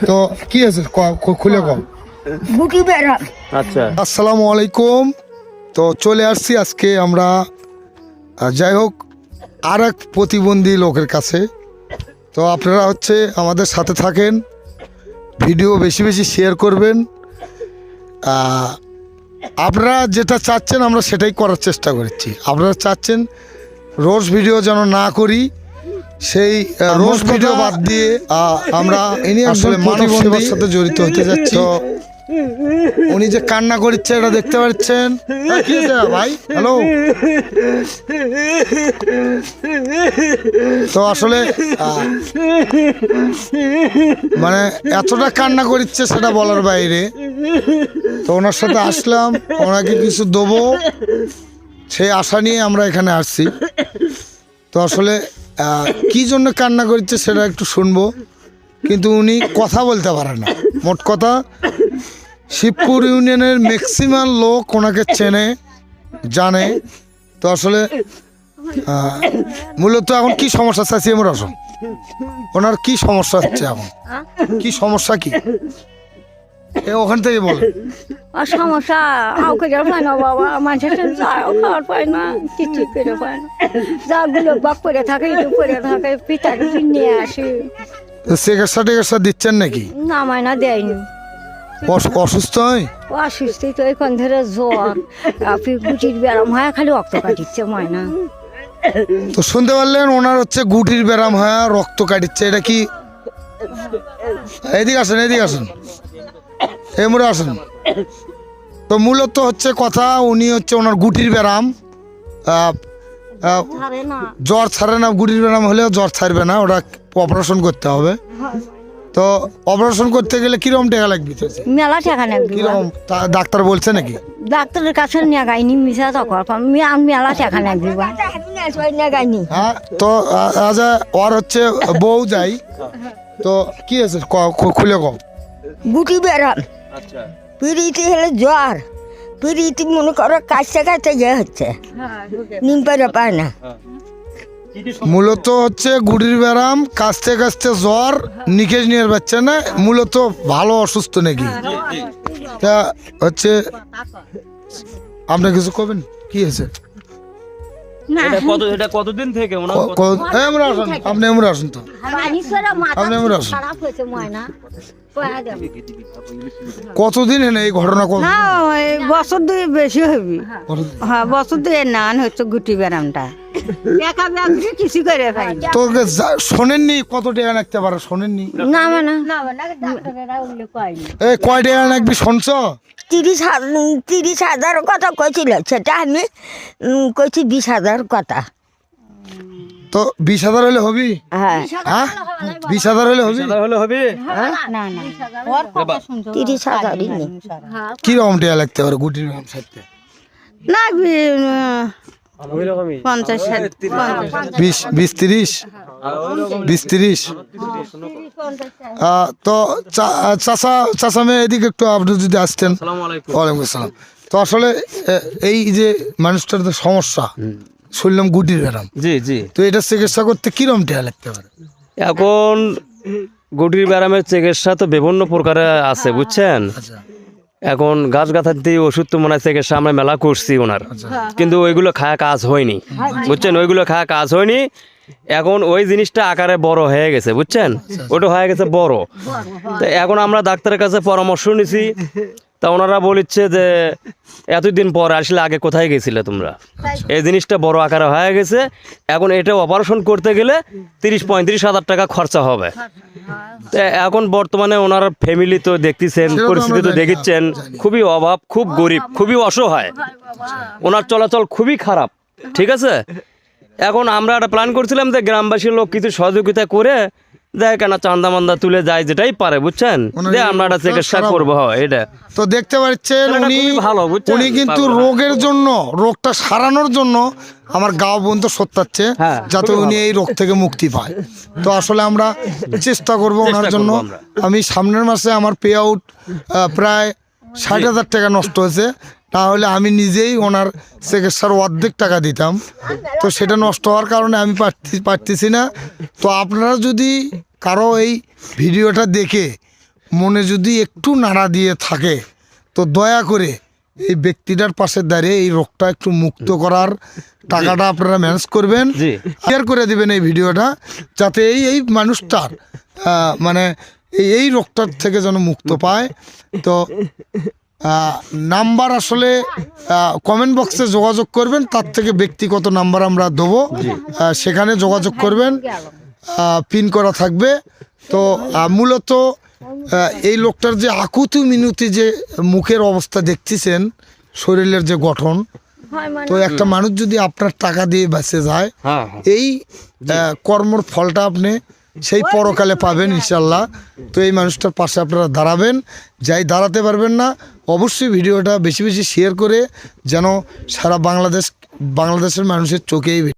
তো কি আছে খুলে কম। আচ্ছা আসসালামু আলাইকুম। তো চলে আসছি আজকে আমরা যাই হোক আর এক প্রতিবন্ধী লোকের কাছে। তো আপনারা আমাদের সাথে থাকেন, ভিডিও বেশি বেশি শেয়ার করবেন। আপনারা যেটা চাচ্ছেন আমরা সেটাই করার চেষ্টা করছি। আপনারা চাচ্ছেন রোজ ভিডিও যেন না করি, সেই রোজ ভিডিও বাদ দিয়ে আমরা আসলে মানব সেবার সাথে জড়িত হতে যাচ্ছি। তো উনি যে কান্না করছে এটা দেখতে পাচ্ছেন। কি হয়েছে ভাই? হ্যালো। তো আসলে মানে এতটা কান্না করছে সেটা বলার বাইরে। তো ওনার সাথে আসলাম, ওনাকে কিছু দেবো সেই আশা নিয়ে আমরা এখানে আসছি। তো আসলে কি জন্য কান্না করছে সেটা একটু শুনবো, কিন্তু উনি কথা বলতে পারে না। মোট কথা শিবপুর ইউনিয়নের ম্যাক্সিমাম লোক ওনাকে চেনে জানে। তো আসলে মূলত এখন কি সমস্যা চাইছি আমরা আসুন, ওনার কি সমস্যা হচ্ছে এখন, কি সমস্যা কি ওখান থেকে বল। সমস্যা করে পায় না বাবা, মানুষের খাওয়ার পায় না, কিছু করে পায় না। যাগুলো বাপ করে থাকে একটু করে থাকে, পিঠা নিয়ে আসে। চিকিৎসা টিকিৎসা দিচ্ছেন নাকি? না মায়না দেয়নি। অসুস্থ হয়? অসুস্থ তো এখন ধরে জ্বর, গুটির ব্যায়াম হয়, খালি রক্ত কাটিচ্ছে ময়না। তো শুনতে পারলেন ওনার গুটির ব্যায়াম হয়, রক্ত কাটিচ্ছে। এটা কি? এদিকে আসেন, এদিকে আসেন, এমরে আসেন। তো মূলত কথা উনি ওনার গুটির ব্যায়াম, জ্বর ছাড়ে না। গুটির ব্যায়াম হলেও জ্বর ছাড়বে না, ওটা অপারেশন করতে হবে। তো অপারেশন করতে গেলে কিরকম টাকা লাগবে? মেলা টাকা লাগবে। কিরকম ডাক্তার বলছে নাকি? ডাক্তারের কাছে নিয়ে গাইনি, মিশা তখন মেলা টাকা লাগবে। হ্যাঁ। তো ওর বউ যাই। তো কি আছে খুলে কম। গুটি বেড়ান, পিড়িতে হলে জ্বর, পিড়িতে মনে করো কাছতে কাছতে ইয়ে হচ্ছে, নিম পেরে পায় না। মূলত গুটির ব্যায়াম, কাছতে কাছতে জ্বর, নিকেশ নিয়ে পাচ্ছে না, মূলত ভালো অসুস্থ নাকি? তা আপনি কিছু করবেন কি হয়েছে? কতদিন থেকে আপনি এমরা আসুন। তো আপনি এমরা আসুন। কতদিন এনে এই ঘটনা? বছর দুই বেশি হবি। হ্যাঁ, বছর দুই নান হচ্ছে গুটি ব্যায়ামটা। কিছু করে ভাই তো শোনেননি কত টাকা রাখতে পারো? শোনেননি? না মানে কয় টাকা রাখবি শুনছ? 30,000 কথা কইছিল, সেটা আমি কইছি 20,000 কথা। তো 20,000 হলে হবি? হ্যাঁ, 20,000 হলে হবি? 30,000ই নেই। কিরকম টাকা লাগতে পারে গুটির ব্যায়াম সাথে? লাগবে 50-60, 20-30। তো চাচা মেয়ে এদিকে একটু আপনি যদি আসতেন। ওয়ালাইকুম আসসালাম। তো আসলে এই যে মানুষটার তো সমস্যা শুনলাম গুটির ব্যায়াম। জি জি। তো এটা চিকিৎসা করতে কিরম টাকা লাগতে পারে? এখন গুটির ব্যায়ামের চিকিৎসা তো বিভিন্ন প্রকারে আছে বুঝছেন। এখন গাছ গাথার দিয়ে ওষুধ তো মনে হয় চিকিৎসা আমরা মেলা করছি ওনার, কিন্তু ওইগুলো খায়া কাজ হয়নি বুঝছেন, ওইগুলো খায়া কাজ হয়নি। এখন ওই জিনিসটা আকারে বড় হয়ে গেছে বুঝছেন, ওটা হয়ে গেছে বড়। তো এখন আমরা ডাক্তারের কাছে পরামর্শ নিছি, তা ওনারা বলিচ্ছে যে এতদিন পর আসলে আগে কোথায় গেছিলে তোমরা, এই জিনিসটা বড় আকারে হয়ে গেছে। এখন এটা অপারেশন করতে গেলে 30-35 হাজার টাকা খরচা হবে। তো এখন বর্তমানে ওনার ফ্যামিলি তো দেখতেছেন, পরিস্থিতি তো দেখছেন, খুবই অভাব, খুব গরিব, খুবই অসহায়, ওনার চলাচল খুবই খারাপ। ঠিক আছে, এখন আমরা একটা প্ল্যান করছিলাম যে গ্রামবাসীর লোক কিছু সহযোগিতা করে দেয় কেন চান্দা মান্দা তুলে যায় যেটাই পারে বুঝছেন, যে আমরা একটা চিকিৎসা করবো। এটা তো দেখতে পাচ্ছেন ভালো, উনি কিন্তু রোগের জন্য, রোগটা সারানোর জন্য আমার গাঁও পর্যন্ত সত্যাচ্ছে যাতে উনি এই রোগ থেকে মুক্তি পায়। তো আসলে আমরা চেষ্টা করবো ওনার জন্য। আমি সামনের মাসে আমার পে আউট প্রায় 60,000 টাকা নষ্ট হয়েছে, তাহলে আমি নিজেই ওনার চিকিৎসার অর্ধেক টাকা দিতাম। তো সেটা নষ্ট হওয়ার কারণে আমি পারতেছি না। তো আপনারা যদি কারো এই ভিডিওটা দেখে মনে যদি একটু নাড়া দিয়ে থাকে তো দয়া করে এই ব্যক্তিটার পাশে দাঁড়িয়ে এই রোগটা একটু মুক্ত করার টাকাটা আপনারা ম্যানেজ করবেন, জি। শেয়ার করে দিবেন এই ভিডিওটা, যাতে এই মানুষটার মানে এই রোগটার থেকে যেন মুক্ত পায়। তো নাম্বার আসলে কমেন্ট বক্সে যোগাযোগ করবেন, তার থেকে ব্যক্তিগত নাম্বার আমরা দেবো, সেখানে যোগাযোগ করবেন, পিন করা থাকবে। তো মূলত এই লোকটার যে আকুতি মিনতি যে মুখের অবস্থা দেখতেছেন, শরীরের যে গঠন, হয় মানে তো একটা মানুষ যদি আপনার টাকা দিয়ে বেঁচে যায়, হ্যাঁ এই কর্মর ফলটা আপনি সেই পরকালে পাবেন ইনশাল্লাহ। তো এই মানুষটার পাশে আপনারা দাঁড়াবেন, যাই দাঁড়াতে পারবেন না অবশ্যই ভিডিওটা বেশি বেশি শেয়ার করে যেন সারা বাংলাদেশের মানুষের চোখে এই